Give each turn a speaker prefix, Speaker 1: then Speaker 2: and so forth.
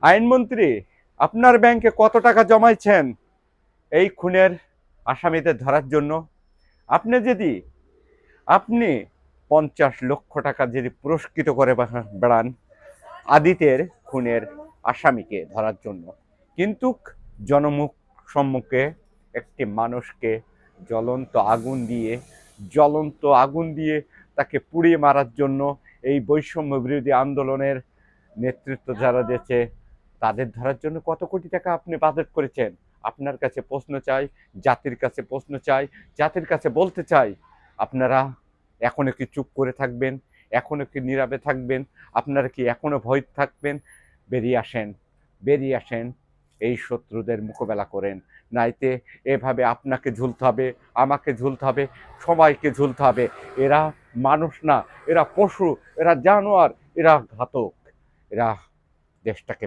Speaker 1: আইনমন্ত্রী, আপনার ব্যাংকে কত টাকা জমাইছেন এই খুনের আসামিদের ধরার জন্য? আপনি যদি আপনি 50 লক্ষ টাকা যদি পুরস্কৃত করে বেড়ান আদিতের খুনের আসামিকে ধরার জন্য, কিন্তু জনমুখ সম্মুখে একটি মানুষকে জ্বলন্ত আগুন দিয়ে তাকে পুড়িয়ে মারার জন্য এই বৈষম্য বিরোধী আন্দোলনের নেতৃত্ব যারা দিয়েছে তাদের ধরার জন্য কত কোটি টাকা আপনি বাজেট করেছেন? আপনার কাছে প্রশ্ন চাই, জাতির কাছে প্রশ্ন চাই, জাতির কাছে বলতে চাই, আপনারা এখনো কি চুপ করে থাকবেন? এখনো কি নীরবে থাকবেন? আপনারা কি এখনো ভয় থাকবেন? বেরিয়ে আসেন, বেরিয়ে আসেন, এই শত্রুদের মোকাবেলা করেন। নাইতে এভাবে আপনাকে ঝুলতে হবে, আমাকে ঝুলতে হবে, সবাইকে ঝুলতে হবে। এরা মানুষ না, এরা পশু, এরা জানোয়ার, এরা ঘাতক, এরা দেশটাকে